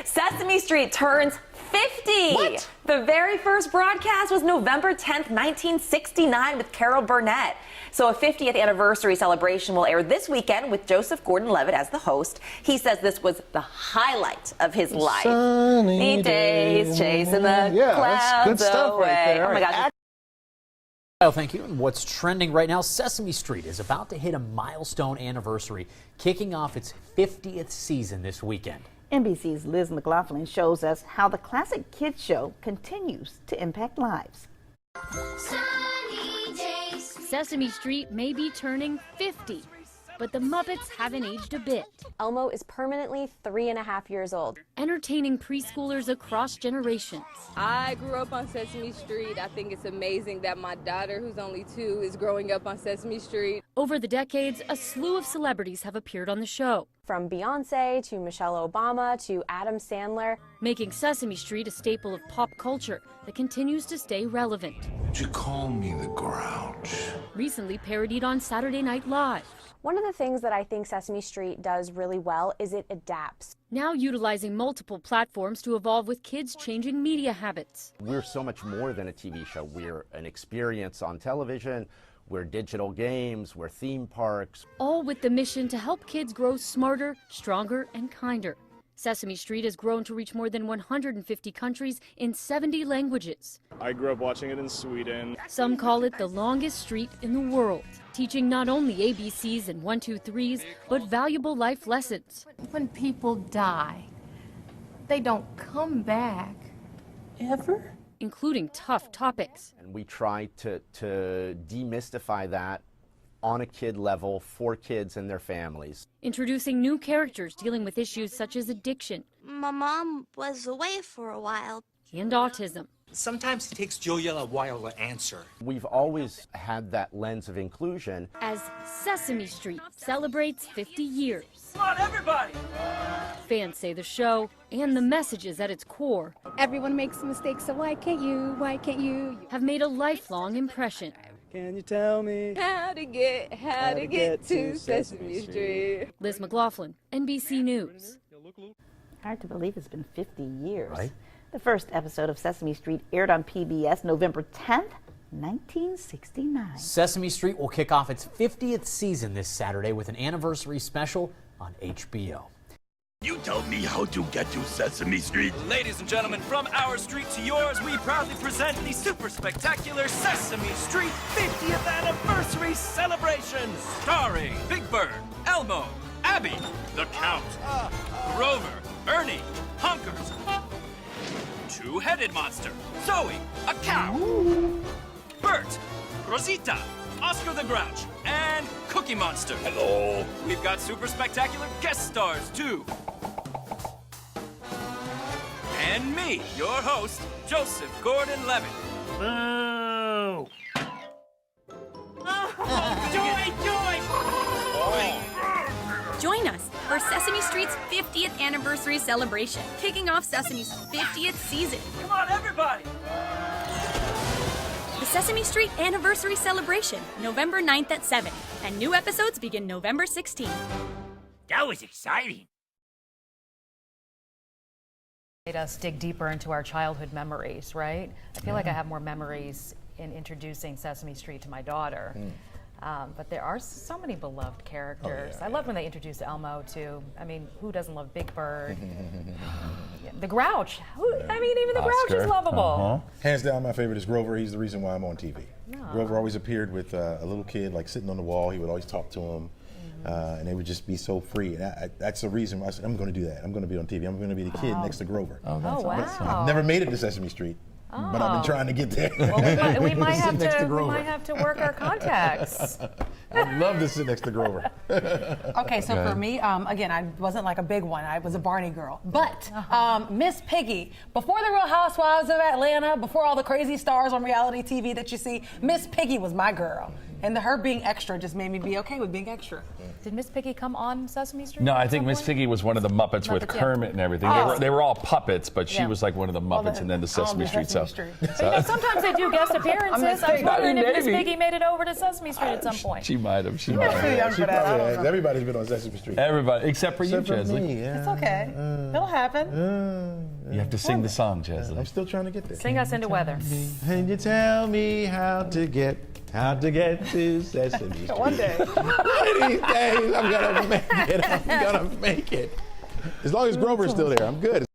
Sesame Street turns 50. What? The very first broadcast was November 10th, 1969 with Carol Burnett. So a 50th anniversary celebration will air this weekend with Joseph Gordon-Levitt as the host. He says this was the highlight of his life. Sunny days chasing the yeah, clouds that's good stuff away. right there. Oh my gosh. Well, thank you. And what's trending right now, Sesame Street is about to hit a milestone anniversary, kicking off its 50th season this weekend. NBC's Liz McLaughlin shows us how the classic kids show continues to impact lives. Sesame Street may be turning 50, but the Muppets haven't aged a bit. Elmo is permanently 3.5 years old. Entertaining preschoolers across generations. I grew up on Sesame Street. I think it's amazing that my daughter, who's only 2, is growing up on Sesame Street. Over the decades, a slew of celebrities have appeared on the show, From Beyonce to Michelle Obama to Adam Sandler. making Sesame Street a staple of pop culture that continues to stay relevant. Would you call me the Grouch? Recently parodied on Saturday Night Live. One of the things that I think Sesame Street does really well is it adapts. Now utilizing multiple platforms to evolve with kids' changing media habits. We're so much more than a TV show. We're an experience on television. We're digital games. We're theme parks. All with the mission to help kids grow smarter, stronger, and kinder. Sesame Street has grown to reach more than 150 countries in 70 languages. I grew up watching it in Sweden. Some call it the longest street in the world, teaching not only ABCs and 1, 2, 3s, but valuable life lessons. When people die, they don't come back. Ever? Including tough topics. And we try to demystify that on a kid level for kids and their families. Introducing new characters dealing with issues such as addiction. My mom was away for a while. And autism. Sometimes it takes Julia a while to answer. We've always had that lens of inclusion. As Sesame Street celebrates 50 years. Come on, everybody! Fans say the show and the messages at its core. Everyone makes mistakes, so why can't you? Why can't you? Have made a lifelong impression. Can you tell me How to get to Sesame Street? Liz McLaughlin, NBC News. Hard to believe it's been 50 years. Right. The first episode of Sesame Street aired on PBS November 10th, 1969. Sesame Street will kick off its 50th season this Saturday with an anniversary special on HBO. You tell me how to get to Sesame Street. Ladies and gentlemen, from our street to yours, we proudly present the super spectacular Sesame Street 50th Anniversary Celebration, starring Big Bird, Elmo, Abby, the Count, Grover, Ernie, Honkers, Two-Headed Monster, Zoe, a cow, Bert, Rosita, Oscar the Grouch, and Cookie Monster. Hello. We've got super spectacular guest stars, too. And me, your host, Joseph Gordon-Levitt. Boo! Join us for Sesame Street's 50th anniversary celebration, kicking off Sesame's 50th season. Come on, everybody! The Sesame Street Anniversary Celebration, November 9th at 7, and new episodes begin November 16th. That was exciting. Made us dig deeper into our childhood memories, right? I feel like I have more memories in introducing Sesame Street to my daughter. But there are so many beloved characters. I love when they introduced Elmo too. I mean, who doesn't love Big Bird? The Grouch. Even the Grouch is lovable. Hands down, my favorite is Grover. He's the reason why I'm on TV. Grover always appeared with a little kid, like sitting on the wall. He would always talk to him. And they would just be so free. And that's the reason why I said, I'm going to do that. I'm going to be on TV. I'm going to be the kid next to Grover. Oh, wow. I've never made it to Sesame Street, but I've been trying to get there. Well, we might have to work our contacts. I'd love to sit next to Grover. Okay, so for me, again, I wasn't like a big one. I was a Barney girl. But Miss Piggy, before the Real Housewives of Atlanta, before all the crazy stars on reality TV that you see, Miss Piggy was my girl. And her being extra just made me be okay with being extra. Did Miss Piggy come on Sesame Street? No, I think Miss Piggy was one of the Muppets with Kermit and everything. They were all puppets, but she was like one of the Muppets, and then the Sesame Street. So sometimes they do guest appearances. I was wondering if Miss Piggy made it over to Sesame Street at some point. She might have. She probably has. Everybody's been on Sesame Street. Everybody, except for you, Chesley. It's okay. It'll happen. You have to sing the song, Chesley. I'm still trying to get there. Sing us into weather. Can you tell me how to get to Sesame Street? One day. One of these days, I'm gonna make it. I'm gonna make it. As long as Grover's still there, I'm good.